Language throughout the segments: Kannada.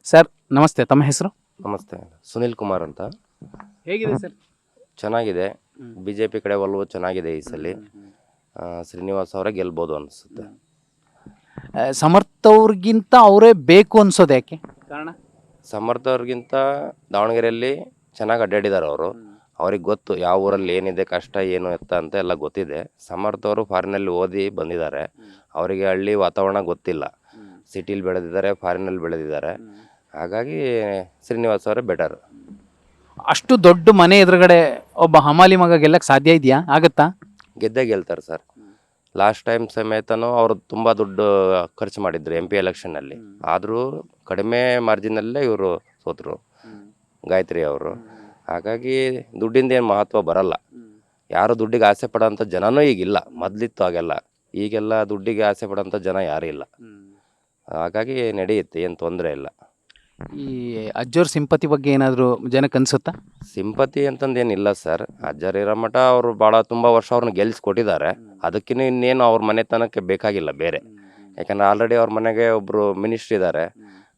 ಸರ್ ನಮಸ್ತೆ, ತಮ್ಮ ಹೆಸರು? ನಮಸ್ತೆ, ಸುನಿಲ್ ಕುಮಾರ್ ಅಂತ. ಹೇಗಿದೆ ಸರ್? ಚೆನ್ನಾಗಿದೆ. BJP ಕಡೆ ಒಲವು ಚೆನ್ನಾಗಿದೆ ಈ ಸಲ. ಶ್ರೀನಿವಾಸ್ ಅವರೇ ಗೆಲ್ಬೋದು ಅನಿಸುತ್ತೆ. ಸಮರ್ಥ ಅವ್ರಿಗಿಂತ ಅವರೇ ಬೇಕು ಅನ್ಸೋದು ಯಾಕೆ? ಕಾರಣ? ಸಮರ್ಥ ಅವ್ರಿಗಿಂತ ದಾವಣಗೆರೆಯಲ್ಲಿ ಚೆನ್ನಾಗಿ ಅಡ್ಡಾಡಿದ್ದಾರೆ ಅವರು. ಅವ್ರಿಗೆ ಗೊತ್ತು ಯಾವ ಊರಲ್ಲಿ ಏನಿದೆ ಕಷ್ಟ ಏನು ಎತ್ತ ಅಂತ ಎಲ್ಲ ಗೊತ್ತಿದೆ. ಸಮರ್ಥ ಅವರು ಫಾರಿನಲ್ಲಿ ಓದಿ ಬಂದಿದ್ದಾರೆ. ಅವರಿಗೆ ಹಳ್ಳಿ ವಾತಾವರಣ ಗೊತ್ತಿಲ್ಲ. ಸಿಟಿಲಿ ಬೆಳೆದಿದ್ದಾರೆ, ಫಾರಿನಲ್ಲಿ ಬೆಳೆದಿದ್ದಾರೆ. ಹಾಗಾಗಿ ಶ್ರೀನಿವಾಸ್ ಅವರೇ ಬೆಟರ್. ಅಷ್ಟು ದೊಡ್ಡ ಮನೆ ಎದುರುಗಡೆ ಒಬ್ಬ ಹಮಾಲಿ ಮಗ ಗೆಲ್ಲಕ್ಕೆ ಸಾಧ್ಯ ಇದೆಯಾ? ಆಗತ್ತಾ? ಗೆದ್ದೇ ಗೆಲ್ತಾರೆ ಸರ್. ಲಾಸ್ಟ್ ಟೈಮ್ ಸಮೇತನೂ ಅವರು ತುಂಬ ದುಡ್ಡು ಖರ್ಚು ಮಾಡಿದ್ರು MP ಎಲೆಕ್ಷನ್ನಲ್ಲಿ. ಆದರೂ ಕಡಿಮೆ ಮಾರ್ಜಿನಲ್ಲೇ ಇವರು ಸೋತರು, ಗಾಯತ್ರಿ ಅವರು. ಹಾಗಾಗಿ ದುಡ್ಡಿಂದ ಏನು ಮಹತ್ವ ಬರಲ್ಲ. ಯಾರು ದುಡ್ಡಿಗೆ ಆಸೆ ಪಡೋಂಥ ಜನನೂ ಈಗಿಲ್ಲ. ಮೊದಲಿತ್ತು ಹಾಗೆಲ್ಲ. ಈಗೆಲ್ಲ ದುಡ್ಡಿಗೆ ಆಸೆ ಪಡೋಂಥ ಜನ ಯಾರೂ ಇಲ್ಲ. ಹಾಗಾಗಿ ನಡೆಯುತ್ತೆ, ಏನು ತೊಂದರೆ ಇಲ್ಲ. ಈ ಅಜ್ಜೋರ್ ಸಿಂಪತಿ ಬಗ್ಗೆ ಏನಾದರೂ ಜನಕ್ಕೆ ಅನ್ಸುತ್ತಾ? Sympathy ಅಂತಂದೇನಿಲ್ಲ sir. ಅಜ್ಜರ್ ಇರೋ ಮಠ ಅವರು ಭಾಳ ತುಂಬ ವರ್ಷ ಅವ್ರನ್ನ ಗೆಲ್ಲಿಸ್ಕೊಟ್ಟಿದ್ದಾರೆ. ಅದಕ್ಕಿಂತ ಇನ್ನೇನು ಅವ್ರ ಮನೆತನಕ್ಕೆ ಬೇಕಾಗಿಲ್ಲ ಬೇರೆ. ಯಾಕಂದರೆ ಆಲ್ರೆಡಿ ಅವ್ರ ಮನೆಗೆ ಒಬ್ಬರು ಮಿನಿಸ್ಟ್ರ್ ಇದ್ದಾರೆ,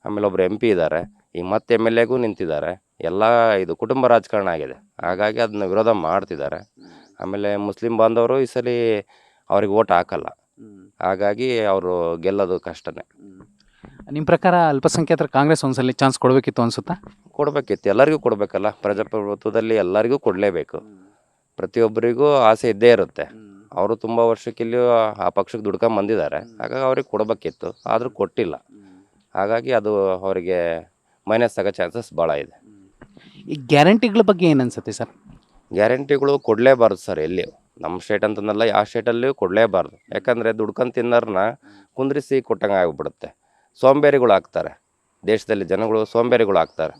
ಆಮೇಲೆ ಒಬ್ಬರು MP ಇದ್ದಾರೆ, ಈಗ ಮತ್ತೆ MLAಗೂ ನಿಂತಿದ್ದಾರೆ. ಎಲ್ಲ ಇದು ಕುಟುಂಬ ರಾಜಕಾರಣ ಆಗಿದೆ. ಹಾಗಾಗಿ ಅದನ್ನ ವಿರೋಧ ಮಾಡ್ತಿದ್ದಾರೆ. ಆಮೇಲೆ ಮುಸ್ಲಿಂ ಬಾಂಧವರು ಈ ಸಲ ಅವ್ರಿಗೆ ಓಟ್ ಹಾಕಲ್ಲ. ಹಾಗಾಗಿ ಅವರು ಗೆಲ್ಲೋದು ಕಷ್ಟನೇ. ನಿಮ್ಮ ಪ್ರಕಾರ ಅಲ್ಪಸಂಖ್ಯಾತರ ಕಾಂಗ್ರೆಸ್ ಒಂದ್ಸಲಿ ಚಾನ್ಸ್ ಕೊಡಬೇಕಿತ್ತು ಅನ್ಸುತ್ತಾ? ಕೊಡಬೇಕಿತ್ತು, ಎಲ್ಲರಿಗೂ ಕೊಡಬೇಕಲ್ಲ. ಪ್ರಜಾಪ್ರಭುತ್ವದಲ್ಲಿ ಎಲ್ಲರಿಗೂ ಕೊಡಲೇಬೇಕು. ಪ್ರತಿಯೊಬ್ಬರಿಗೂ ಆಸೆ ಇದ್ದೇ ಇರುತ್ತೆ. ಅವರು ತುಂಬ ವರ್ಷಕ್ಕಿಲ್ಲಿ ಆ ಪಕ್ಷಕ್ಕೆ ದುಡ್ಕೊಂಡು ಬಂದಿದ್ದಾರೆ. ಹಾಗಾಗಿ ಅವ್ರಿಗೆ ಕೊಡಬೇಕಿತ್ತು, ಆದರೂ ಕೊಟ್ಟಿಲ್ಲ. ಹಾಗಾಗಿ ಅದು ಅವರಿಗೆ ಮೈನಸ್ ಆಗೋ ಚಾನ್ಸಸ್ ಭಾಳ ಇದೆ. ಈ ಗ್ಯಾರಂಟಿಗಳ ಬಗ್ಗೆ ಏನು ಅನ್ಸುತ್ತೆ ಸರ್? ಗ್ಯಾರಂಟಿಗಳು ಕೊಡಲೇಬಾರ್ದು ಸರ್. ಎಲ್ಲಿ ನಮ್ಮ ಸ್ಟೇಟ್ ಅಂತಂದಲ್ಲ, ಯಾವ ಸ್ಟೇಟಲ್ಲಿಯೂ ಕೊಡಲೇಬಾರ್ದು. ಯಾಕಂದರೆ ದುಡ್ಕೊಂಡು ತಿನ್ನೋರನ್ನ ಕುಂದ್ರಿಸಿ ಕೊಟ್ಟಂಗೆ ಆಗಿಬಿಡುತ್ತೆ. ಸೋಂಬೇರಿಗಳು ಆಗ್ತಾರೆ. ದೇಶದಲ್ಲಿ ಜನಗಳು ಸೋಂಬೇರಿಗಳು ಆಗ್ತಾರೆ.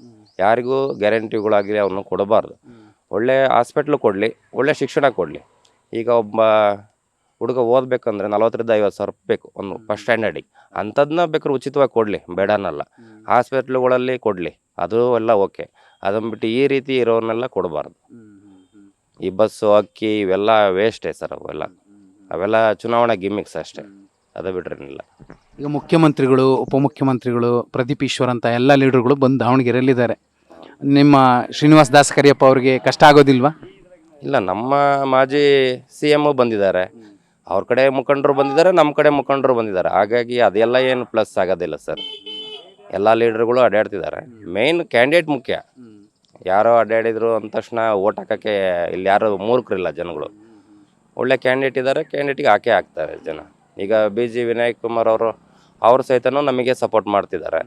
ಯಾರಿಗೂ ಗ್ಯಾರಂಟಿಗಳಾಗಲಿ ಅವನ್ನ ಕೊಡಬಾರ್ದು. ಒಳ್ಳೆ ಹಾಸ್ಪಿಟ್ಲು ಕೊಡಲಿ, ಒಳ್ಳೆ ಶಿಕ್ಷಣ ಕೊಡಲಿ. ಈಗ ಒಬ್ಬ ಹುಡುಗ ಓದಬೇಕಂದ್ರೆ 40,000-50,000 ಸಾವಿರ ಬೇಕು ಒಂದು ಫಸ್ಟ್ ಸ್ಟ್ಯಾಂಡರ್ಡಿಗೆ. ಅಂಥದ್ದನ್ನ ಬೇಕಾದ್ರೆ ಉಚಿತವಾಗಿ ಕೊಡಲಿ, ಬೇಡ ಅನ್ನಲ್ಲ. ಹಾಸ್ಪಿಟ್ಲುಗಳಲ್ಲಿ ಕೊಡಲಿ, ಅದು ಎಲ್ಲ ಓಕೆ. ಅದನ್ನು ಬಿಟ್ಟು ಈ ರೀತಿ ಇರೋವನ್ನೆಲ್ಲ ಕೊಡಬಾರ್ದು. ಈ ಬಸ್ಸು ಅಕ್ಕಿ ಇವೆಲ್ಲ ವೇಸ್ಟೇ ಸರ್. ಅವೆಲ್ಲ ಚುನಾವಣಾ ಗಿಮಿಕ್ಸ್ ಅಷ್ಟೇ, ಅದು ಬಿಟ್ರೇನಿಲ್ಲ. ಈಗ ಮುಖ್ಯಮಂತ್ರಿಗಳು, ಉಪಮುಖ್ಯಮಂತ್ರಿಗಳು, ಪ್ರದೀಪ್ ಈಶ್ವರ್ ಅಂತ ಎಲ್ಲ ಲೀಡರ್ಗಳು ಬಂದು ದಾವಣಗೆರೆಯಲ್ಲಿದ್ದಾರೆ. ನಿಮ್ಮ ಶ್ರೀನಿವಾಸ್ ದಾಸ್ ಕರಿಯಪ್ಪ ಅವ್ರಿಗೆ ಕಷ್ಟ ಆಗೋದಿಲ್ವಾ? ಇಲ್ಲ, ನಮ್ಮ ಮಾಜಿ CM ಬಂದಿದ್ದಾರೆ, ಅವ್ರ ಕಡೆ ಮುಖಂಡರು ಬಂದಿದ್ದಾರೆ, ನಮ್ಮ ಕಡೆ ಮುಖಂಡರು ಬಂದಿದ್ದಾರೆ. ಹಾಗಾಗಿ ಅದೆಲ್ಲ ಏನು ಪ್ಲಸ್ ಆಗೋದಿಲ್ಲ ಸರ್. ಎಲ್ಲ ಲೀಡರ್ಗಳು ಅಡ್ಡಾಡ್ತಿದ್ದಾರೆ. ಮೇಯ್ನ್ ಕ್ಯಾಂಡಿಡೇಟ್ ಮುಖ್ಯ. ಯಾರೋ ಅಡ್ಡಾಡಿದ್ರು ಅಂದ ತಕ್ಷಣ ಓಟ್ ಹಾಕೋಕ್ಕೆ ಇಲ್ಲಿ ಯಾರು ಮೂರ್ಖರಿಲ್ಲ ಜನಗಳು. ಒಳ್ಳೆ ಕ್ಯಾಂಡಿಡೇಟ್ ಇದ್ದಾರೆ, ಕ್ಯಾಂಡಿಡೇಟಿಗೆ ಹಾಕೇ ಹಾಕ್ತಾರೆ ಜನ. ಈಗ BG ವಿನಾಯಕ್ ಕುಮಾರ್ ಅವರು ಸಹಿತನೂ ನಮಗೆ ಸಪೋರ್ಟ್ ಮಾಡ್ತಿದ್ದಾರೆ.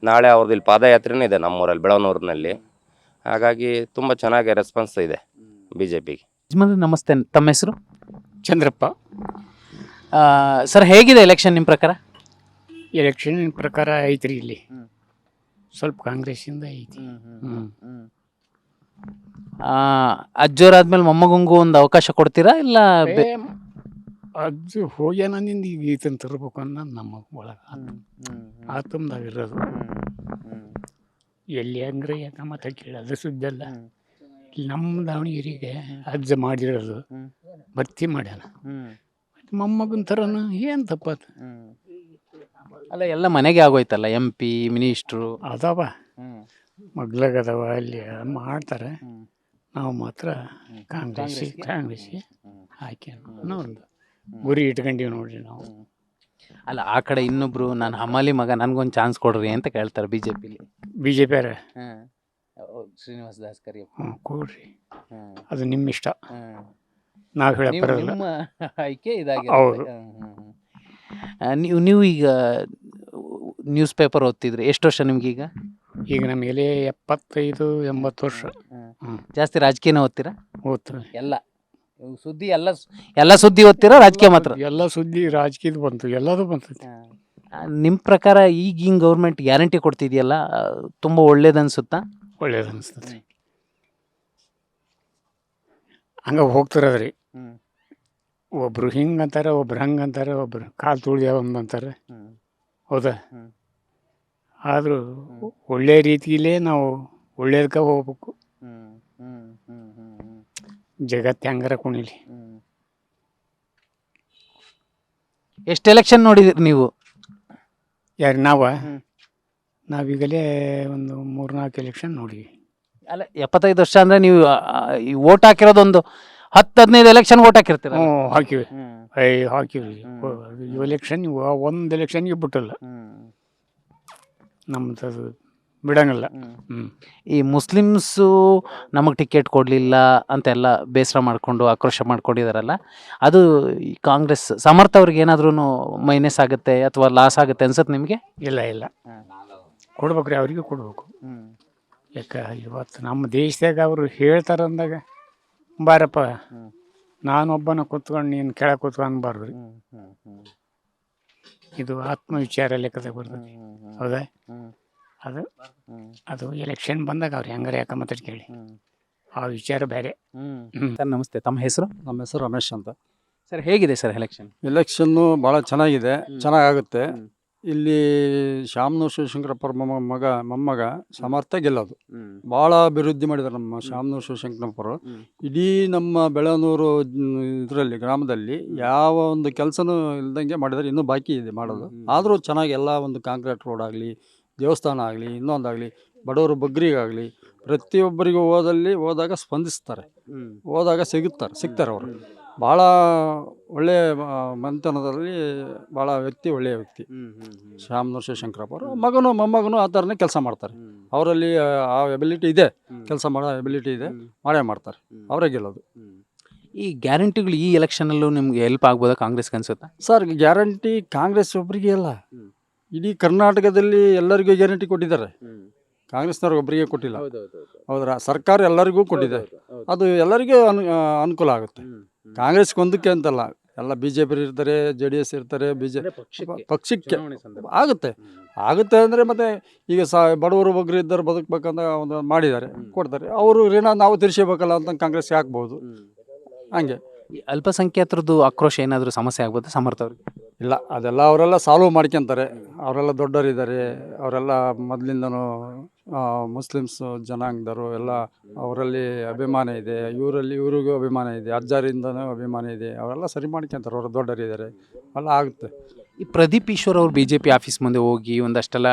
ನಾಳೆ ಅವ್ರದ್ದು ಇಲ್ಲಿ ಪಾದಯಾತ್ರೆನೂ ಇದೆ ನಮ್ಮೂರಲ್ಲಿ, ಬೆಳವನೂರಿನಲ್ಲಿ. ಹಾಗಾಗಿ ತುಂಬ ಚೆನ್ನಾಗಿ ರೆಸ್ಪಾನ್ಸ್ ಇದೆ BJPಗೆ. ನಮಸ್ತೆ, ತಮ್ಮ ಹೆಸರು? ಚಂದ್ರಪ್ಪ. ಸರ್ ಹೇಗಿದೆ ಎಲೆಕ್ಷನ್ ನಿಮ್ಮ ಪ್ರಕಾರ? ಎಲೆಕ್ಷನ್ ಪ್ರಕಾರ ಐತ್ರಿ ಇಲ್ಲಿ ಸ್ವಲ್ಪ ಕಾಂಗ್ರೆಸ್ಸಿಂದ ಐತಿ. ಅಜ್ಜೋರಾದ್ಮೇಲೆ ಮೊಮ್ಮಗಂಗೂ ಒಂದು ಅವಕಾಶ ಕೊಡ್ತೀರಾ ಇಲ್ಲ? ಅದು ಹೋಗ್ಯಾನ ನಿಂದು ಈಗ ಈತನ ತರ್ಬೇಕು ಅನ್ನೋದು ನಮ್ಮ ಒಳಗೆ ಆತಂದಾಗಿರೋದು. ಎಲ್ಲಿ ಹಂಗ್ರೆ ಮತ್ತೆ ಕೇಳೋದು ಸುದ್ದಿ ಅಲ್ಲ. ಇಲ್ಲಿ ನಮ್ಮ ದಾವಣಗೆರೆಗೆ ಅಜ್ಜ ಮಾಡಿರೋದು ಭರ್ತಿ ಮಾಡ್ಯಾನ. ಮೊಮ್ಮಗನ ಥರನ ಏನು ತಪ್ಪದು? ಅಲ್ಲ, ಎಲ್ಲ ಮನೆಗೆ ಆಗೋಯ್ತಲ್ಲ, MP ಮಿನಿಸ್ಟ್ರು ಅದಾವ, ಮಗ್ಲಾಗದವ, ಅಲ್ಲಿ ಮಾಡ್ತಾರೆ. ನಾವು ಮಾತ್ರ ಕಾಂಗ್ರೆಸ್ ಹಾಕಿ ಅನ್ನೋ ಒಂದು ಗುರಿ ಇಟ್ಕೊಂಡೀವಿ ನೋಡ್ರಿ ನಾವು. ಅಲ್ಲ, ಆ ಕಡೆ ಇನ್ನೊಬ್ರು ನಾನು ಹಮಾಲಿ ಮಗ, ನನಗೊಂದು ಚಾನ್ಸ್ ಕೊಡ್ರಿ ಅಂತ ಕೇಳ್ತಾರೆ BJPಲಿ. BJP ಶ್ರೀನಿವಾಸ್ ದಾಸ್ ಕರಿಯಪ್ಪ. ಕೊಡ್ರಿ, ಅದು ನಿಮ್ಮ ಇಷ್ಟ, ನಾವು ಹೇಳಕ್ ಬರಲ್ಲ. ನಿಮ್ಮ ಆಯ್ಕೆ ಇದಾಗಿ. ಹೌದು. ನೀವು ಈಗ ನ್ಯೂಸ್ ಪೇಪರ್ ಓದ್ತಿದ್ರಿ, ಎಷ್ಟು ವರ್ಷ ನಿಮ್ಗೀಗ? ಈಗ ನಮಗೆ 75-80 ವರ್ಷ. ಜಾಸ್ತಿ ರಾಜಕೀಯನ ಓದ್ತೀರಾ? ಓದ್ತಾರೆ ಎಲ್ಲ ಸುದ್ದಿ, ಎಲ್ಲ ಸುದ್ದಿ ಓದ್ತೀರಾ? ರಾಜಕೀಯ ಮಾತ್ರ? ಎಲ್ಲ ಸುದ್ದಿ ರಾಜಕೀಯದ ಬಂತು, ಎಲ್ಲದೂ ಬಂತೈತಿ. ನಿಮ್ಮ ಪ್ರಕಾರ ಈಗಿನ ಗೌರ್ಮೆಂಟ್ ಗ್ಯಾರಂಟಿ ಕೊಡ್ತಿದೆಯಲ್ಲ, ತುಂಬ ಒಳ್ಳೇದನ್ಸುತ್ತಾ? ಒಳ್ಳೇದು ಅನಿಸ್ತದೆ. ಹಂಗೆ ಹೋಗ್ತಿರೋದ್ರಿ. ಒಬ್ರು ಹಿಂಗೆ ಅಂತಾರೆ, ಒಬ್ರು ಹಂಗೆ ಅಂತಾರೆ, ಒಬ್ರು ಕಾಲು ತುಳಿದ ಒಂದು ಅಂತಾರೆ. ಹೌದಾ? ಆದರೂ ಒಳ್ಳೆ ರೀತಿಯಲ್ಲೇ ನಾವು ಒಳ್ಳೇದಕ್ಕೆ ಹೋಗ್ಬೇಕು. ಜಗತ್ತು ಹೆಂಗಾರ ಕುಣಿಲಿ. ಎಷ್ಟು ಎಲೆಕ್ಷನ್ ನೋಡಿದಿರಿ ನೀವು? ಯಾರು? ನಾವೀಗಲೇ ಒಂದು 3-4 ಎಲೆಕ್ಷನ್ ನೋಡಿವಿ. ಅಲ್ಲ 75 ವರ್ಷ ಅಂದರೆ ನೀವು ಈ ಓಟ್ ಹಾಕಿರೋದೊಂದು 10-15 ಎಲೆಕ್ಷನ್ ಓಟ್ ಹಾಕಿರ್ತೀರ. ಹ್ಞೂ ಹಾಕಿವಿ. ಹಾಕಿವಿ. ಎಲೆಕ್ಷನ್ ಒಂದು ಎಲೆಕ್ಷನ್ಗೆ ಬಿಟ್ಟಲ್ಲ, ನಮ್ದು ಅದು ಬಿಡಂಗಿಲ್ಲ. ಈ ಮುಸ್ಲಿಮ್ಸು ನಮಗೆ ಟಿಕೆಟ್ ಕೊಡಲಿಲ್ಲ ಅಂತೆಲ್ಲ ಬೇಸರ ಮಾಡಿಕೊಂಡು ಆಕ್ರೋಶ ಮಾಡ್ಕೊಂಡಿದಾರಲ್ಲ, ಅದು ಈ ಕಾಂಗ್ರೆಸ್ ಸಮರ್ಥ ಅವ್ರಿಗೆ ಏನಾದ್ರೂ ಮೈನಸ್ ಆಗುತ್ತೆ ಅಥವಾ ಲಾಸ್ ಆಗುತ್ತೆ ಅನ್ಸುತ್ತೆ ನಿಮಗೆ? ಇಲ್ಲ ಕೊಡ್ಬೇಕ್ರಿ, ಅವರಿಗೂ ಕೊಡ್ಬೇಕು. ಯಾಕೆ ಇವತ್ತು ನಮ್ಮ ದೇಶದಾಗ ಅವರು ಹೇಳ್ತಾರೆ ಅಂದಾಗ ಬಾರಪ್ಪ ನಾನೊಬ್ಬನ ಕೂತ್ಕೊಂಡು ನೀನು ಕೆಳಗೆ ಕೂತ್ಕೊಂಡು ಅನ್ಬಾರ್ದು. ಇದು ಆತ್ಮವಿಚಾರ ಲೆಕ್ಕದಾಗ ಬರ್ತದೆ. ಹೌದಾ? ಅದು ಎಲೆಕ್ಷನ್ ಬಂದಾಗ ಅವ್ರು ಹೆಂಗಾರ ಯಾಕೆ ಮಾತಾಡಿ ಕೇಳಿ, ಆ ವಿಚಾರ ಬೇರೆ. ಸರ್ ನಮಸ್ತೆ, ತಮ್ಮ ಹೆಸರು? ನಮ್ಮ ಹೆಸರು ರಮೇಶ್ ಅಂತ. ಸರ್ ಹೇಗಿದೆ ಸರ್ ಎಲೆಕ್ಷನ್? ಎಲೆಕ್ಷನ್ನು ಭಾಳ ಚೆನ್ನಾಗಿದೆ, ಚೆನ್ನಾಗಾಗುತ್ತೆ. ಇಲ್ಲಿ ಶಾಮನೂರು ಶಿವಶಂಕರಪ್ಪರ ಮೊಮ್ಮಗ ಸಮರ್ಥ ಗೆಲ್ಲೋದು. ಭಾಳ ಅಭಿವೃದ್ಧಿ ಮಾಡಿದ್ದಾರೆ ನಮ್ಮ ಶಾಮನೂರು ಶಿವಶಂಕರಪ್ಪರು. ಇಡೀ ನಮ್ಮ ಬೆಳನೂರು ಇದರಲ್ಲಿ ಗ್ರಾಮದಲ್ಲಿ ಯಾವ ಒಂದು ಕೆಲಸನೂ ಇಲ್ದಂಗೆ ಮಾಡಿದ್ದಾರೆ. ಇನ್ನೂ ಬಾಕಿ ಇದೆ ಮಾಡೋದು, ಆದರೂ ಚೆನ್ನಾಗಿ ಎಲ್ಲ ಒಂದು ಕಾಂಕ್ರೀಟ್ ರೋಡ್ ಆಗಲಿ, ದೇವಸ್ಥಾನ ಆಗಲಿ, ಇನ್ನೊಂದಾಗಲಿ, ಬಡವರು ಬಗ್ಗರಿಗಾಗಲಿ ಪ್ರತಿಯೊಬ್ಬರಿಗೂ ಹೋದಾಗ ಸ್ಪಂದಿಸ್ತಾರೆ, ಹೋದಾಗ ಸಿಗ್ತಾರೆ ಅವರು. ಭಾಳ ಒಳ್ಳೆಯ ಮನೆತನದಲ್ಲಿ ಭಾಳ ಒಳ್ಳೆಯ ವ್ಯಕ್ತಿ ಶಾಮನೂರು ಶಿವಶಂಕರಪ್ಪ ಅವರು. ಮಗನು ಮೊಮ್ಮಗನು ಆ ಥರನೇ ಕೆಲಸ ಮಾಡ್ತಾರೆ. ಅವರಲ್ಲಿ ಆ ಎಬಿಲಿಟಿ ಇದೆ, ಕೆಲಸ ಮಾಡೋ ಎಬಿಲಿಟಿ ಇದೆ, ಮಾಡೇ ಮಾಡ್ತಾರೆ. ಅವರೇ ಗೆಲ್ಲೋದು. ಈ ಗ್ಯಾರಂಟಿಗಳು ಈ ಎಲೆಕ್ಷನಲ್ಲೂ ನಿಮ್ಗೆ ಹೆಲ್ಪ್ ಆಗ್ಬೋದಾ ಕಾಂಗ್ರೆಸ್ಗೆ ಅನ್ಸುತ್ತಾ? ಸರ್ ಗ್ಯಾರಂಟಿ ಕಾಂಗ್ರೆಸ್ ಒಬ್ಬರಿಗೆ ಅಲ್ಲ, ಇಡೀ ಕರ್ನಾಟಕದಲ್ಲಿ ಎಲ್ಲರಿಗೂ ಗ್ಯಾರಂಟಿ ಕೊಟ್ಟಿದ್ದಾರೆ. ಕಾಂಗ್ರೆಸ್ನವ್ರಿಗೆ ಒಬ್ಬರಿಗೆ ಕೊಟ್ಟಿಲ್ಲ. ಹೌದ್ರಾ? ಸರ್ಕಾರ ಎಲ್ಲರಿಗೂ ಕೊಟ್ಟಿದೆ. ಅದು ಎಲ್ಲರಿಗೂ ಅನುಕೂಲ ಆಗುತ್ತೆ. ಕಾಂಗ್ರೆಸ್ಗೆ ಒಂದಕ್ಕೆ ಅಂತಲ್ಲ, ಎಲ್ಲ BJP ಇರ್ತಾರೆ, JDS ಇರ್ತಾರೆ, ಪಕ್ಷಕ್ಕೆ ಆಗುತ್ತೆ ಅಂದರೆ ಮತ್ತೆ ಈಗ ಬಡವರು ಬಗ್ಗರು ಇದ್ದರು ಬದುಕಬೇಕಂತ ಒಂದು ಮಾಡಿದ್ದಾರೆ, ಕೊಡ್ತಾರೆ. ಅವರು ಋಣ ನಾವು ತೀರಿಸಬೇಕಲ್ಲ ಅಂತ ಕಾಂಗ್ರೆಸ್ಗೆ ಹಾಕ್ಬೋದು. ಹಂಗೆ ಈ ಅಲ್ಪಸಂಖ್ಯಾತರದ್ದು ಆಕ್ರೋಶ ಏನಾದರೂ ಸಮಸ್ಯೆ ಆಗ್ಬೋದು ಸಮರ್ಥ ಅವ್ರಿಗೆ? ಇಲ್ಲ, ಅದೆಲ್ಲ ಅವರೆಲ್ಲ ಸಾಲ್ವ್ ಮಾಡ್ಕೊತಾರೆ. ಅವರೆಲ್ಲ ದೊಡ್ಡವರಿದ್ದಾರೆ, ಅವರೆಲ್ಲ ಮೊದಲಿಂದನೂ ಮುಸ್ಲಿಮ್ಸ್ ಜನಾಂಗದವರು ಎಲ್ಲ, ಅವರಲ್ಲಿ ಅಭಿಮಾನ ಇದೆ. ಇವ್ರಿಗೂ ಅಭಿಮಾನ ಇದೆ, ಅಜ್ಜಾರಿಂದನೂ ಅಭಿಮಾನ ಇದೆ. ಅವರೆಲ್ಲ ಸರಿ ಮಾಡ್ಕೊತಾರೆ, ಅವರು ದೊಡ್ಡವರಿದ್ದಾರೆ, ಎಲ್ಲ ಆಗುತ್ತೆ. ಈ ಪ್ರದೀಪ್ ಈಶ್ವರ್ ಅವರು BJP ಆಫೀಸ್ ಮುಂದೆ ಹೋಗಿ ಒಂದಷ್ಟೆಲ್ಲ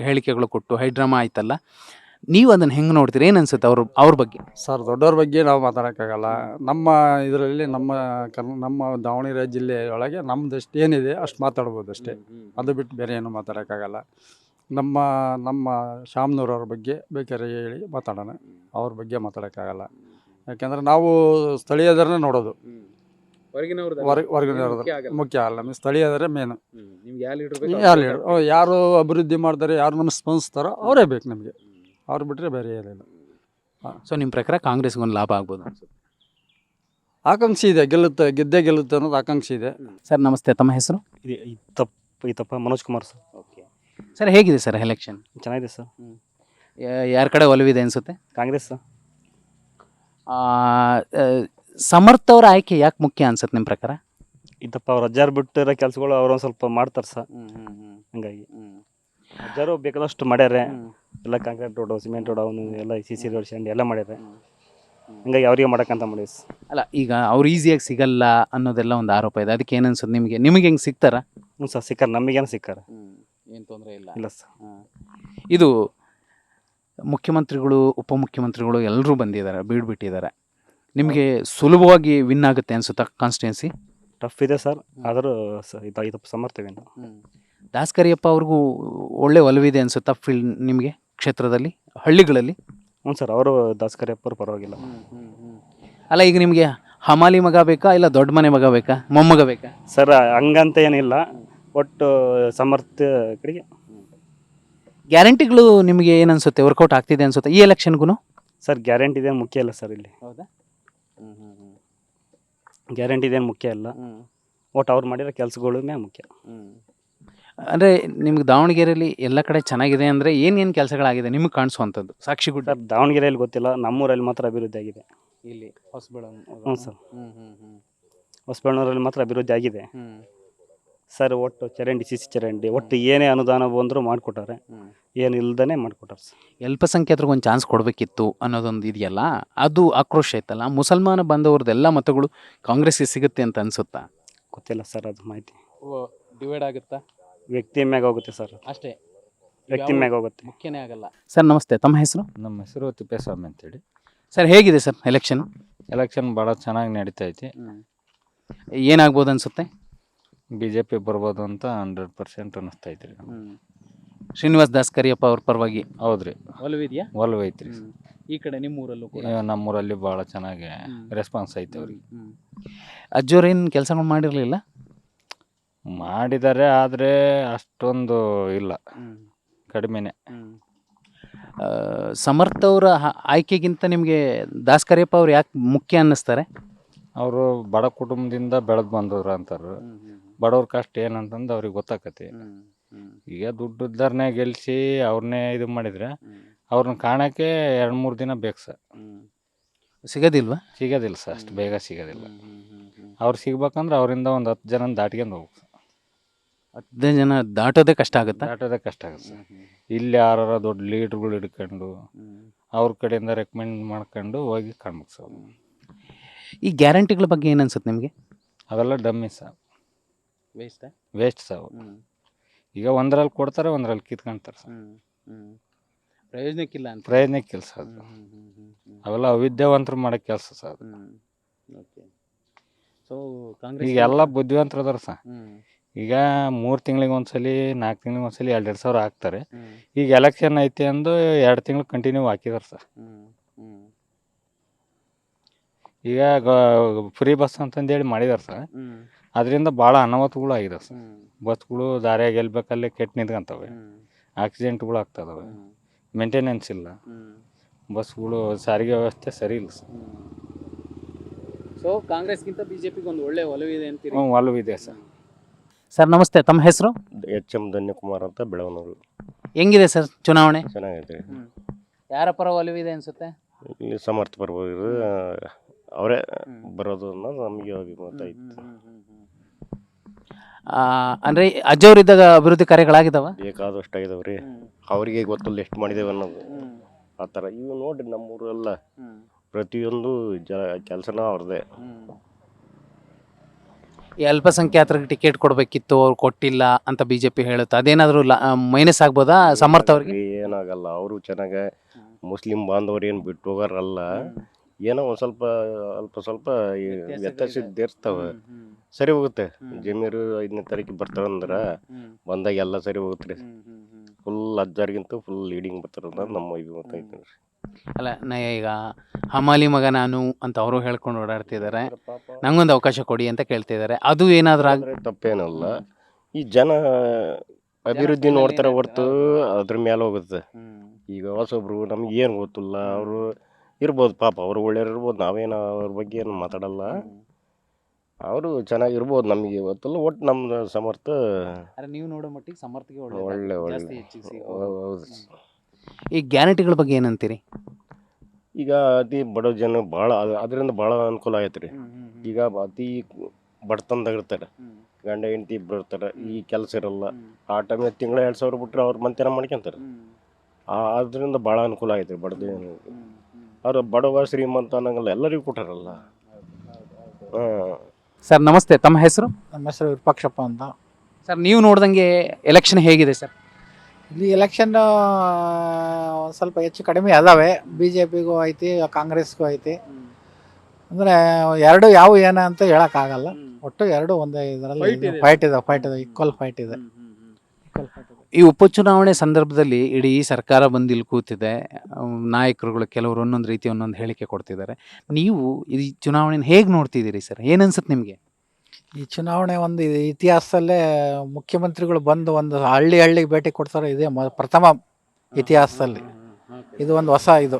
ಹೇಳಿಕೆಗಳು ಕೊಟ್ಟು ಹೈಡ್ರಾಮಾ ಆಯ್ತಲ್ಲ, ನೀವು ಅದನ್ನು ಹೆಂಗೆ ನೋಡ್ತೀರಿ? ಏನು ಅನ್ಸುತ್ತೆ ಅವ್ರ ಬಗ್ಗೆ? ಸರ್ ದೊಡ್ಡವ್ರ ಬಗ್ಗೆ ನಾವು ಮಾತಾಡೋಕ್ಕಾಗಲ್ಲ. ನಮ್ಮ ಇದರಲ್ಲಿ ನಮ್ಮ ದಾವಣಗೆರೆ ಜಿಲ್ಲೆಯೊಳಗೆ ನಮ್ಮದಷ್ಟು ಏನಿದೆ ಅಷ್ಟು ಮಾತಾಡ್ಬೋದು ಅಷ್ಟೇ. ಅದು ಬಿಟ್ಟು ಬೇರೆ ಏನು ಮಾತಾಡೋಕ್ಕಾಗಲ್ಲ. ನಮ್ಮ ಶಾಮನೂರವ್ರ ಬಗ್ಗೆ ಬೇಕಾದ್ರೆ ಹೇಳಿ ಮಾತಾಡೋಣ, ಅವ್ರ ಬಗ್ಗೆ ಮಾತಾಡೋಕ್ಕಾಗಲ್ಲ. ಯಾಕೆಂದರೆ ನಾವು ಸ್ಥಳೀಯದರನ್ನೇ ನೋಡೋದು, ಹೊರಗಿನವ್ರದ್ದು ಮುಖ್ಯ ಅಲ್ಲ. ನಮಗೆ ಸ್ಥಳೀಯದರೆ ಮೇನು. ಯಾರು ಅಭಿವೃದ್ಧಿ ಮಾಡ್ತಾರೆ, ಯಾರು ನಮಗೆ ಸ್ಪಂದಿಸ್ತಾರೋ ಅವರೇ ಬೇಕು ನಮಗೆ. ಅವ್ರು ಬಿಟ್ಟರೆ ಬೇರೆ ಏನಿಲ್ಲ. ಸೊ ನಿಮ್ಮ ಪ್ರಕಾರ ಕಾಂಗ್ರೆಸ್ಗೆ ಒಂದು ಲಾಭ ಆಗ್ಬೋದು ಅನ್ಸುತ್ತೆ? ಆಕಾಂಕ್ಷೆ ಇದೆ, ಗೆದ್ದೇ ಗೆಲ್ಲುತ್ತೆ ಅನ್ನೋದು ಆಕಾಂಕ್ಷೆ ಇದೆ. ಸರ್ ನಮಸ್ತೆ, ತಮ್ಮ ಹೆಸರು? ತಪ್ಪ Manoj Kumar sir. Okay sir, ಹೇಗಿದೆ ಸರ್ ಎಲೆಕ್ಷನ್? ಚೆನ್ನಾಗಿದೆ ಸರ್. ಯಾರ ಕಡೆ ಒಲವಿದೆ ಅನ್ಸುತ್ತೆ? ಕಾಂಗ್ರೆಸ್. ಸಮರ್ಥ ಅವರ ಆಯ್ಕೆ ಯಾಕೆ ಮುಖ್ಯ ಅನ್ಸುತ್ತೆ ನಿಮ್ಮ ಪ್ರಕಾರ? ಇದ್ದಪ್ಪ ಅವ್ರು ಅಜ್ಜಾರು ಬಿಟ್ಟಿರೋ ಕೆಲಸಗಳು ಅವ್ರು ಒಂದು ಸ್ವಲ್ಪ ಮಾಡ್ತಾರೆ ಸರ್. ಹಂಗಾಗಿ ಅಜ್ಜಾರು ಬೇಕಾದಷ್ಟು ಮಾಡ್ಯಾರೆ. ಎಲ್ಲ ಕಾಂಕ್ರೀಟ್ ರೋಡು, ಸಿಮೆಂಟ್ ರೋಡ್, ಅವನು ಎಲ್ಲ CC ರೋಡ್ ಸ್ಟ್ಯಾಂಡ್ ಎಲ್ಲ ಮಾಡ್ಯಾರೆ. ಹಂಗಾಗಿ ಅವ್ರಿಗೆ ಮಾಡೋಕ್ಕಂತ ಮಾಡಿ. ಅಲ್ಲ, ಈಗ ಅವ್ರು ಈಸಿಯಾಗಿ ಸಿಗಲ್ಲ ಅನ್ನೋದೆಲ್ಲ ಒಂದು ಆರೋಪ ಇದೆ. ಅದಕ್ಕೆ ಏನು ಅನ್ಸುತ್ತೆ ನಿಮಗೆ ಹೆಂಗೆ ಸಿಗ್ತಾರಾ? ಹ್ಞೂ ಸರ್, ಸಿಕ್ಕಾರ, ನಮಗೇನು ಸಿಕ್ಕಾರ, ಏನು ತೊಂದರೆ ಇಲ್ಲ. ಇಲ್ಲ ಸರ್. ಇದು ಮುಖ್ಯಮಂತ್ರಿಗಳು, ಉಪಮುಖ್ಯಮಂತ್ರಿಗಳು ಎಲ್ಲರೂ ಬಂದಿದ್ದಾರೆ, ಬೀಡ್ಬಿಟ್ಟಿದ್ದಾರೆ. ನಿಮಗೆ ಸುಲಭವಾಗಿ ವಿನ್ ಆಗುತ್ತೆ ಅನ್ಸುತ್ತಾ ಕಾನ್ಸ್ಟಿಟ್ಯೂನ್ಸಿ? ಟಫ್ ಇದೆ ಸರ್, ಆದರೂ ಇದು ಸಮರ್ಥವೇನು. ದಾಸಕರಿಯಪ್ಪ ಅವ್ರಿಗೂ ಒಳ್ಳೆ ಒಲವಿದೆ ಅನ್ಸುತ್ತಾ ಫೀಲ್ಡ್ ನಿಮಗೆ ಕ್ಷೇತ್ರದಲ್ಲಿ, ಹಳ್ಳಿಗಳಲ್ಲಿ? ಹ್ಞೂ ಸರ್, ಅವರು ದಾಸಕರಿಯಪ್ಪರು ಪರವಾಗಿಲ್ಲ. ಅಲ್ಲ, ಈಗ ನಿಮಗೆ ಹಮಾಲಿ ಮಗ ಬೇಕಾ ಇಲ್ಲ ದೊಡ್ಡ ಮನೆ ಮಗ ಬೇಕಾ, ಮೊಮ್ಮಗ ಬೇಕಾ? ಸರ್ ಹಂಗಂತ ಏನಿಲ್ಲ, ಒಟ್ಟು ಸಮರ್ಥ ಕಡೆಗೆ. ಗ್ಯಾರಂಟಿಗಳು ನಿಮಗೆ ಏನು ಅನ್ಸುತ್ತೆ, ವರ್ಕೌಟ್ ಆಗ್ತಿದೆ ಅನ್ಸುತ್ತೆ ಈ ಎಲೆಕ್ಷನ್ಗೂ? ಸರ್ ಗ್ಯಾರಂಟಿ ಇದೇನು ಮುಖ್ಯ ಇಲ್ಲ ಸರ್ ಇಲ್ಲಿ. ಹೌದಾ? ಗ್ಯಾರಂಟಿ ಇದೇನು ಮುಖ್ಯ ಇಲ್ಲ, ಒಟ್ಟು ಅವ್ರು ಮಾಡಿರೋ ಕೆಲಸಗಳು ಮ್ಯಾಗ ಮುಖ್ಯ. ಅಂದರೆ ನಿಮ್ಗೆ ದಾವಣಗೆರೆಯಲ್ಲಿ ಎಲ್ಲ ಕಡೆ ಚೆನ್ನಾಗಿದೆ ಅಂದರೆ ಏನೇನು ಕೆಲಸಗಳಾಗಿದೆ ನಿಮಗೆ ಕಾಣಿಸುವಂಥದ್ದು ಸಾಕ್ಷಿಗುಡ್ಡ? ಸರ್ ದಾವಣಗೆರೆಯಲ್ಲಿ ಗೊತ್ತಿಲ್ಲ, ನಮ್ಮೂರಲ್ಲಿ ಮಾತ್ರ ಅಭಿವೃದ್ಧಿ ಆಗಿದೆ. ಇಲ್ಲಿ ಹ್ಞೂ ಸರ್, ಹೊಸಬೆಳೂರಲ್ಲಿ ಮಾತ್ರ ಅಭಿವೃದ್ಧಿ ಆಗಿದೆ ಸರ್. ಒಟ್ಟು ಚರಂಡಿ, CC ಚರಂಡಿ, ಒಟ್ಟು ಏನೇ ಅನುದಾನ ಬಂದರೂ ಮಾಡಿಕೊಟ್ಟಾರೆ, ಏನು ಇಲ್ದೇ ಮಾಡಿಕೊಟ್ಟಾರೆ ಸರ್. ಅಲ್ಪಸಂಖ್ಯಾತರಿಗೆ ಒಂದು ಚಾನ್ಸ್ ಕೊಡಬೇಕಿತ್ತು ಅನ್ನೋದೊಂದು ಇದೆಯಲ್ಲ, ಅದು ಆಕ್ರೋಶ ಐತಲ್ಲ. ಮುಸಲ್ಮಾನ ಬಂದವ್ರದ್ದೆಲ್ಲ ಮತಗಳು ಕಾಂಗ್ರೆಸ್ಗೆ ಸಿಗುತ್ತೆ ಅಂತ ಅನ್ಸುತ್ತಾ? ಗೊತ್ತಿಲ್ಲ ಸರ್, ಅದು ಮಾಹಿತಿ ಡಿವೈಡ್ ಆಗುತ್ತಾ? ವ್ಯಕ್ತಿ ಮ್ಯಾಗ ಹೋಗುತ್ತೆ ಸರ್ ಅಷ್ಟೇ. ವ್ಯಕ್ತಿ ಮ್ಯಾಗ ಹೋಗುತ್ತೆ. ಮುಖ್ಯನೇ ಆಗಲ್ಲ. ಸರ್ ನಮಸ್ತೆ, ತಮ್ಮ ಹೆಸರು? ನಮ್ಮ ಹೆಸರು ತಿಪ್ಪೇಸ್ವಾಮಿ ಅಂತೇಳಿ. ಸರ್ ಹೇಗಿದೆ ಸರ್ ಎಲೆಕ್ಷನ್? ಎಲೆಕ್ಷನ್ ಭಾಳ ಚೆನ್ನಾಗಿ ನಡೀತಾ ಐತಿ. ಏನಾಗ್ಬೋದು ಅನ್ಸುತ್ತೆ? BJP ಬರ್ಬೋದು ಅಂತ 100% ಅನ್ನಿಸ್ತಾ ಐತ್ರಿ. ಶ್ರೀನಿವಾಸ್ ದಾಸ್ ಕರಿಯಪ್ಪ ಅವ್ರ ಪರವಾಗಿ ಹೌದ್ರಿ, ಒಲವಿದೆಯಾ? ಒಲವು ಐತ್ರಿ. ಈ ಕಡೆ ನಿಮ್ಮೂರಲ್ಲೂ ಕೂಡ ನಮ್ಮೂರಲ್ಲಿ ಭಾಳ ಚೆನ್ನಾಗಿ ರೆಸ್ಪಾನ್ಸ್ ಐತೆ ಅವ್ರಿಗೆ. ಅಜ್ಜೋರೇನು ಕೆಲಸಗಳು ಮಾಡಿರಲಿಲ್ಲ? ಮಾಡಿದ್ದಾರೆ, ಆದರೆ ಅಷ್ಟೊಂದು ಇಲ್ಲ, ಕಡಿಮೆನೆ. ಸಮರ್ಥ ಅವರ ಆಯ್ಕೆಗಿಂತ ನಿಮಗೆ ದಾಸ್ ಕರಿಯಪ್ಪ ಅವ್ರು ಯಾಕೆ ಮುಖ್ಯ ಅನ್ನಿಸ್ತಾರೆ? ಅವರು ಬಡ ಕುಟುಂಬದಿಂದ ಬೆಳೆದು ಬಂದವ್ರು ಅಂತಾರೆ. ಬಡವ್ರ ಕಷ್ಟ ಏನಂತಂದು ಅವ್ರಿಗೆ ಗೊತ್ತಾಕತಿ. ಈಗ ದುಡ್ಡು ಇದ್ದಾರನ್ನೇ ಗೆಲ್ಲಿಸಿ ಅವ್ರನ್ನೇ ಇದು ಮಾಡಿದ್ರೆ ಅವ್ರನ್ನ ಕಾಣಕ್ಕೆ 2-3 ದಿನ ಬೇಕು ಸರ್. ಸಿಗೋದಿಲ್ವಾ? ಸಿಗೋದಿಲ್ಲ ಸರ್, ಅಷ್ಟು ಬೇಗ ಸಿಗೋದಿಲ್ಲ. ಅವ್ರು ಸಿಗ್ಬೇಕಂದ್ರೆ ಅವರಿಂದ ಒಂದು 10 ಜನ ದಾಟ್ಕೊಂಡು ಹೋಗ್ಬೇಕು. 10 ಜನ ದಾಟೋದೇ ಕಷ್ಟ ಆಗುತ್ತಾ? ದಾಟೋದೇ ಕಷ್ಟ ಆಗುತ್ತೆ ಸರ್. ಇಲ್ಲಿ ಯಾರು ದೊಡ್ಡ ಲೀಡ್ರುಗಳು ಹಿಡ್ಕೊಂಡು ಅವ್ರ ಕಡೆಯಿಂದ ರೆಕಮೆಂಡ್ ಮಾಡ್ಕೊಂಡು ಹೋಗಿ ಕಾಣ್ಬೇಕು ಸರ್. ಈ ಗ್ಯಾರಂಟಿಗಳ ಬಗ್ಗೆ ಏನು ಅನ್ಸುತ್ತೆ ನಿಮಗೆ? ಅವೆಲ್ಲ ಡಮ್ಮಿ ಸರ್, ವೇಸ್ಟ್ ಸರ್. ಈಗ ಒಂದರಲ್ಲಿ ಕೊಡ್ತಾರೆ, ಒಂದರಲ್ಲಿ ಕಿತ್ಕೊಂತಾರೆ ಸರ್. ಪ್ರಯೋಜನಕ್ಕಿಲ್ಲ ಅಂತ. ಪ್ರಯೋಜನಕ್ಕಿಲ್ಲ ಸರ್ ಅದು. ಅವೆಲ್ಲ ಅವಿದ್ಯಾವಂತರು ಮಾಡೋ ಕೆಲಸ ಸರ್ ಅದು. ಈಗ ಎಲ್ಲ ಬುದ್ಧಿವಂತರು ಅದಾರ ಸರ್. ಈಗ 3 ತಿಂಗಳಿಗೆ ಒಂದ್ಸಲಿ 4 ತಿಂಗಳಿಗೆ ಒಂದ್ಸಲಿ 2-2 ಸಾವಿರ ಹಾಕ್ತಾರೆ. ಈಗ ಎಲೆಕ್ಷನ್ ಐತಿ ಅಂದು 2 ತಿಂಗಳು ಕಂಟಿನ್ಯೂ ಹಾಕಿದಾರೆ ಸರ್. ಈಗ ಫ್ರೀ ಬಸ್ ಅಂತಂದೇಳಿ ಮಾಡಿದಾರೆ ಸರ್. ಅದರಿಂದ ಭಾಳ ಅನಾಹುತಗಳು ಆಗಿದಾವೆ ಸರ್. ಬಸ್ಗಳು ದಾರಿಯಾಗ ಗೆಲ್ಬೇಕಲ್ಲೇ ಕೆಟ್ಟು ನಿಂತ್ಕೊಂತವೆ, ಆಕ್ಸಿಡೆಂಟ್ಗಳು ಆಗ್ತದವೆ, ಮೇಂಟೆನೆನ್ಸ್ ಇಲ್ಲ, ಬಸ್ಗಳು ಸಾರಿಗೆ ವ್ಯವಸ್ಥೆ ಸರಿ ಇಲ್ಲ ಸರ್. ಸೊ ಕಾಂಗ್ರೆಸ್ಗಿಂತ ಬಿಜೆಪಿಗೆ ಒಂದು ಒಳ್ಳೆ ಒಲವಿದೆ ಅಂತೀರಿ? ಒಲವಿದೆ ಸರ್. ಸರ್ ನಮಸ್ತೆ, ತಮ್ಮ ಹೆಸರು? HM ಧನ್ಯಕುಮಾರ್ ಅಂತ ಬೆಳವನೂರು. ಹೆಂಗಿದೆ ಸರ್ ಚುನಾವಣೆ? ಚೆನ್ನಾಗೈತೆ. ಯಾರ ಪರ ಒಲವಿದೆ ಅನ್ಸುತ್ತೆ? ಇಲ್ಲಿ ಸಮರ್ಥ ಬರ್ಬೋದು, ಅವರೇ ಬರೋದು ಅನ್ನೋದು ನಮಗೆ ಅಭಿಮತ ಇತ್ತು. ಅಂದ್ರೆ ಅಜ್ಜವ್ರಿದ್ದಾಗ ಅಭಿವೃದ್ಧಿ ಕಾರ್ಯಗಳಾಗಿದ್ದಾವ? ಬೇಕಾದಷ್ಟು ಆಗಿದಾವ್ರಿ. ಅವರಿಗೆ ಗೊತ್ತಿಲ್ಲ ಎಷ್ಟು ಮಾಡಿದೇವೆ ಅನ್ನೋದು. ಆ ಥರ ಇವು ನೋಡ್ರಿ, ನಮ್ಮೂರೆಲ್ಲ ಪ್ರತಿಯೊಂದು ಕೆಲಸನ ಅವ್ರದ್ದೇ. ಈ ಅಲ್ಪಸಂಖ್ಯಾತರಿಗೆ ಟಿಕೆಟ್ ಕೊಡಬೇಕಿತ್ತು, ಅವ್ರು ಕೊಟ್ಟಿಲ್ಲ ಅಂತ ಬಿಜೆಪಿ ಹೇಳುತ್ತೆ. ಅದೇನಾದರೂ ಮೈನಸ್ ಆಗ್ಬೋದಾ ಸಮರ್ಥ ಅವ್ರಿಗೆ? ಏನಾಗಲ್ಲ, ಅವರು ಚೆನ್ನಾಗಿ ಮುಸ್ಲಿಂ ಬಾಂಧವ್ರು ಏನು ಬಿಟ್ಟು ಹೋಗಾರಲ್ಲ. ಏನೋ ಒಂದು ಸ್ವಲ್ಪ ವ್ಯತ್ಯಾಸದಿರ್ತಾವೆ, ಸರಿ ಹೋಗುತ್ತೆ. ಜಮೀರು 5ನೇ ತಾರೀಕಿಗೆ ಬರ್ತಾರಂದ್ರೆ ಬಂದಾಗ ಎಲ್ಲ ಸರಿ ಹೋಗುತ್ತೆ ರೀ. ಫುಲ್ ಅಜ್ಜಾರ್ಗಿಂತ ಫುಲ್ ಲೀಡಿಂಗ್ ಬರ್ತಾರಂದ್ರೆ ನಮ್ಮ ಅಭಿಮತ ಐತೆ ನೋಡ್ರಿ. ಅಲ್ಲ, ಈಗ ಹಮಾಲಿ ಮಗ ನಾನು ಅಂತ ಅವರು ಹೇಳ್ಕೊಂಡು ಓಡಾಡ್ತಿದ್ದಾರೆ, ನಂಗೊಂದು ಅವಕಾಶ ಕೊಡಿ ಅಂತ ಕೇಳ್ತಿದ್ದಾರೆ. ಅದು ಏನಾದ್ರೂ ತಪ್ಪೇನಲ್ಲ. ಈ ಜನ ಅಭಿವೃದ್ಧಿ ನೋಡ್ತಾರೆ ಹೊರ್ತು ಅದ್ರ ಮೇಲೆ ಹೋಗುತ್ತೆ. ಈಗ ಹೊಸೊಬ್ರು ನಮ್ಗೆ ಏನು ಗೊತ್ತಿಲ್ಲ, ಅವರು ಇರ್ಬೋದು ಪಾಪ, ಅವರು ಒಳ್ಳೆಯವ್ರು ಇರ್ಬೋದು, ನಾವೇನು ಅವ್ರ ಬಗ್ಗೆ ಏನು ಮಾತಾಡಲ್ಲ. ಅವರು ಚೆನ್ನಾಗಿರ್ಬೋದು, ನಮಗೆ ಗೊತ್ತಿಲ್ಲ. ಒಟ್ಟು ನಮ್ಮ ಸಮರ್ಥ ನೀವು ನೋಡೋ ಮಟ್ಟಿಗೆ ಸಮರ್ಥಗೆ ಒಳ್ಳೆ ಹೌದು. ಈ ಗ್ಯಾರಂಟಿಗಳ ಬಗ್ಗೆ ಏನಂತೀರಿ? ಈಗ ಅತಿ ಬಡ ಜನ ಭಾಳ ಅದರಿಂದ ಭಾಳ ಅನುಕೂಲ ಆಗೈತೆ ರೀ. ಈಗ ಅತಿ ಬಡತನದಾಗಿರ್ತಾರೆ, ಗಂಡ ಹೆಂಡತಿ ಇಬ್ಬರು ಇರ್ತಾರೆ, ಈ ಕೆಲಸ ಇರಲ್ಲ. ಆ ಟೈಮ್ನಾಗ ತಿಂಗಳ 2,000 ಬಿಟ್ಟರೆ ಅವ್ರು ಮಂತೇನ ಮಾಡ್ಕೊಂತಾರೆ. ಅದರಿಂದ ಭಾಳ ಅನುಕೂಲ ಆಗೈತೆ ರೀ ಬಡದ. ಅವ್ರು ಬಡವ ಶ್ರೀಮಂತ ಅನ್ನಂಗಲ್ಲ, ಎಲ್ಲರಿಗೂ ಕೊಟ್ಟಾರಲ್ಲ. ಸರ್ ನಮಸ್ತೆ, ತಮ್ಮ ಹೆಸರು? ನಮ್ಮ ಹೆಸರು ವಿರೂಪಾಕ್ಷಪ್ಪ ಅಂತ. ಸರ್ ನೀವು ನೋಡ್ದಂಗೆ ಎಲೆಕ್ಷನ್ ಹೇಗಿದೆ ಸರ್? ಇಲ್ಲಿ ಎಲೆಕ್ಷನ್ ಒಂದು ಸ್ವಲ್ಪ ಹೆಚ್ಚು ಕಡಿಮೆ ಅದಾವೆ. BJPಗೂ ಐತಿ, ಕಾಂಗ್ರೆಸ್ಗೂ ಐತಿ. ಅಂದರೆ ಎರಡು ಯಾವ ಏನ ಅಂತ ಹೇಳೋಕ್ಕಾಗಲ್ಲ. ಒಟ್ಟು ಎರಡು ಒಂದೇ ಇದರಲ್ಲಿ ಫೈಟ್ ಇದೆ, ಈಕ್ವಲ್ ಫೈಟ್ ಇದೆ. ಈ ಉಪಚುನಾವಣೆ ಸಂದರ್ಭದಲ್ಲಿ ಇಡೀ ಸರ್ಕಾರ ಬಂದು ಇಲ್ಲಿ ಕೂತಿದೆ, ನಾಯಕರುಗಳು ಕೆಲವರು ಒಂದೊಂದು ರೀತಿ ಒಂದೊಂದು ಹೇಳಿಕೆ ಕೊಡ್ತಿದ್ದಾರೆ. ನೀವು ಈ ಚುನಾವಣೆನ ಹೇಗೆ ನೋಡ್ತಿದ್ದೀರಿ ಸರ್? ಏನನ್ಸುತ್ತೆ ನಿಮಗೆ? ಈ ಚುನಾವಣೆ ಒಂದು ಇತಿಹಾಸದಲ್ಲೇ ಮುಖ್ಯಮಂತ್ರಿಗಳು ಬಂದು ಒಂದು ಹಳ್ಳಿಗೆ ಭೇಟಿ ಕೊಡ್ತಾರೆ, ಇದೇ ಪ್ರಥಮ ಇತಿಹಾಸದಲ್ಲಿ. ಇದು ಒಂದು ಹೊಸ ಇದು.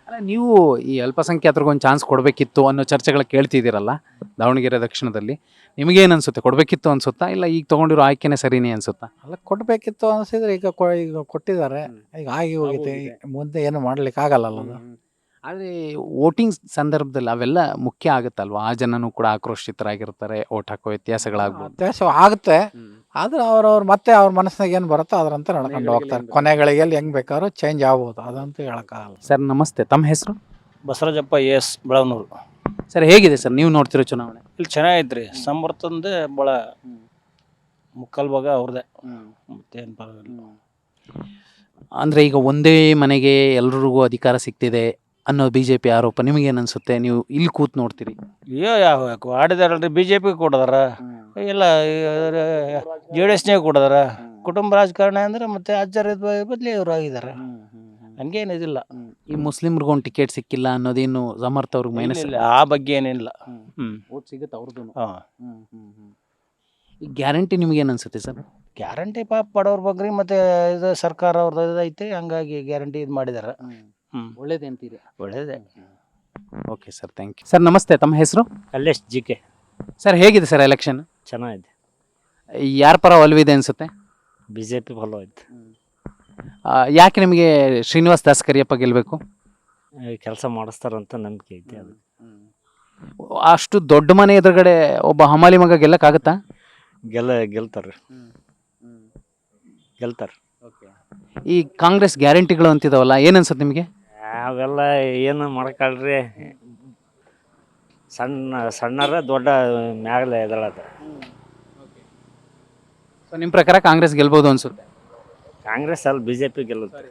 ಅಲ್ಲ, ನೀವು ಈ ಅಲ್ಪಸಂಖ್ಯಾತರಿಗೊಂದು ಚಾನ್ಸ್ ಕೊಡಬೇಕಿತ್ತು ಅನ್ನೋ ಚರ್ಚೆಗಳು ಕೇಳ್ತಿದ್ದೀರಲ್ಲ ದಾವಣಗೆರೆ ದಕ್ಷಿಣದಲ್ಲಿ, ನಿಮಗೇನು ಅನ್ಸುತ್ತೆ? ಕೊಡಬೇಕಿತ್ತು ಅನ್ಸುತ್ತಾ, ಇಲ್ಲ ಈಗ ತೊಗೊಂಡಿರೋ ಆಯ್ಕೆನೇ ಸರಿನೇ ಅನ್ಸುತ್ತಾ? ಅಲ್ಲ, ಕೊಡಬೇಕಿತ್ತು ಅನಿಸಿದ್ರೆ ಈಗ ಕೊಟ್ಟಿದ್ದಾರೆ, ಈಗ ಆಗಿ ಹೋಗೈತೆ. ಮುಂದೆ ಏನು ಮಾಡ್ಲಿಕ್ಕೆ ಆಗಲ್ಲ ಅದು. ಆದರೆ ವೋಟಿಂಗ್ ಸಂದರ್ಭದಲ್ಲಿ ಅವೆಲ್ಲ ಮುಖ್ಯ ಆಗುತ್ತಲ್ವ? ಆ ಜನನೂ ಕೂಡ ಆಕ್ರೋಶಿತರಾಗಿರ್ತಾರೆ, ಓಟ್ ಹಾಕೋ ವ್ಯತ್ಯಾಸಗಳಾಗ್ಬೋದು. ವ್ಯತ್ಯಾಸ ಆಗುತ್ತೆ, ಆದ್ರೆ ಅವ್ರವ್ರ ಮತ್ತೆ ಅವ್ರ ಮನಸ್ಸಿನಾಗ ಏನು ಬರುತ್ತೋ ಅದ್ರಂತ ನಡ್ಕೊಂಡು ಹೋಗ್ತಾರೆ. ಕೊನೆಗಳಿಗೆಲ್ಲಿ ಹೆಂಗ್ ಬೇಕಾದ್ರೂ ಚೇಂಜ್ ಆಗ್ಬೋದು, ಅದಂತೂ ಹೇಳಕ್ಕಾಗಲ್ಲ. ಸರ್ ನಮಸ್ತೆ, ತಮ್ಮ ಹೆಸರು? ಬಸವರಾಜಪ್ಪ ES ಬೆಳವನೂರು. ಸರ್ ಹೇಗಿದೆ ಸರ್ ನೀವು ನೋಡ್ತಿರೋ ಚುನಾವಣೆ? ಇಲ್ಲಿ ಚೆನ್ನಾಗೈತ್ರಿ. ಸಮರ್ಥಂದೇ ಭಾಳ ಮುಕ್ಕಾಲು ಭಾಗ ಅವ್ರದ್ದೇ ಮತ್ತೇನು ಪರವಾಗಿಲ್ಲ. ಅಂದರೆ ಈಗ ಒಂದೇ ಮನೆಗೆ ಎಲ್ರಿಗೂ ಅಧಿಕಾರ ಸಿಗ್ತಿದೆ ಅನ್ನೋ ಬಿ ಜೆ ಪಿ ಆರೋಪ ನಿಮಗೇನು ಅನಿಸುತ್ತೆ? ನೀವು ಇಲ್ಲಿ ಕೂತ್ ನೋಡ್ತೀರಿ. ಯಾವ ಆಡಿದಾರಲ್ರಿ ಬಿ ಜೆ ಪಿಗೆ ಕೊಡದಾರ, ಇಲ್ಲ ಜೆ ಡಿ ಎಸ್ನಾಗ ಕೊಡದಾರ. ಕುಟುಂಬ ರಾಜಕಾರಣ ಅಂದ್ರೆ ಮತ್ತೆ ಅಜ್ಜರ ಬದಲಿ ಇವರು ಆಗಿದ್ದಾರೆ, ಹಂಗೇನಿದಿಲ್ಲ. ಈ ಮುಸ್ಲಿಮ್ರಿಗೂ ಒಂದು ಟಿಕೆಟ್ ಸಿಕ್ಕಿಲ್ಲ ಅನ್ನೋದೇನು ಸಮರ್ಥ ಅವ್ರಿಗೆ ಮೈನಸ್? ಇಲ್ಲ, ಆ ಬಗ್ಗೆ ಏನಿಲ್ಲ. ಓಟ್ ಸಿಗುತ್ತೆ ಅವ್ರದ್ದು. ಹಾಂ, ಈ ಗ್ಯಾರಂಟಿ ನಿಮಗೇನು ಅನಿಸುತ್ತೆ ಸರ್? ಗ್ಯಾರಂಟಿ ಪಾಪ ಬಡವ್ರ ಬಗ್ಗೆ ಮತ್ತೆ ಇದು ಸರ್ಕಾರ ಅವ್ರದ್ದು ಐತೆ, ಹಂಗಾಗಿ ಗ್ಯಾರಂಟಿ ಇದು ಮಾಡಿದಾರೆ. ಒಳ್ಳೇದೇಂತೀರಿ? ಒಳ್ಳೇದೇ. Okay sir, thank you. Sir ನಮಸ್ತೆ, ತಮ್ಮ ಹೆಸರು? Kallesh G K. ಸರ್ ಹೇಗಿದೆ ಸರ್ ಎಲೆಕ್ಷನ್? ಚೆನ್ನಾಗಿದೆ. ಯಾರ ಪರ ಒಲವಿದೆ ಅನಿಸುತ್ತೆ? ಬಿ ಜೆ ಪಿ ಫಾಲೋ ಆಯ್ತು. ಯಾಕೆ ನಿಮಗೆ ಶ್ರೀನಿವಾಸ್ ದಾಸ್ ಕರಿಯಪ್ಪ ಗೆಲ್ಲಬೇಕು? ಕೆಲಸ ಮಾಡಿಸ್ತಾರಂತ ನಂಬಿಕೆ ಐತೆ. ಅದು ಅಷ್ಟು ದೊಡ್ಡ ಮನೆ ಎದುರುಗಡೆ ಒಬ್ಬ ಹಮಾಲಿ ಮಗ ಗೆಲ್ಲಕ್ಕಾಗತ್ತಾ? ಗೆಲ್ತಾರೆ. ಈ ಕಾಂಗ್ರೆಸ್ ಗ್ಯಾರಂಟಿಗಳು ಅಂತಿದಾವಲ್ಲ, ಏನು ಅನ್ಸುತ್ತೆ ನಿಮಗೆ? ಅವೆಲ್ಲ ಏನು ಮಾಡಕ್ಕಾಳ್ರಿ, ಸಣ್ಣರ ದೊಡ್ಡ ಮ್ಯಾಗಲೆ ಎದಳದ. ಸೊ ನಿಮ್ಮ ಪ್ರಕಾರ ಕಾಂಗ್ರೆಸ್ ಗೆಲ್ಬೋದು ಅನ್ಸುತ್ತೆ? ಕಾಂಗ್ರೆಸ್ ಅಲ್ಲಿ ಬಿ ಜೆ ಪಿ ಗೆಲ್ಲುತ್ತೆ.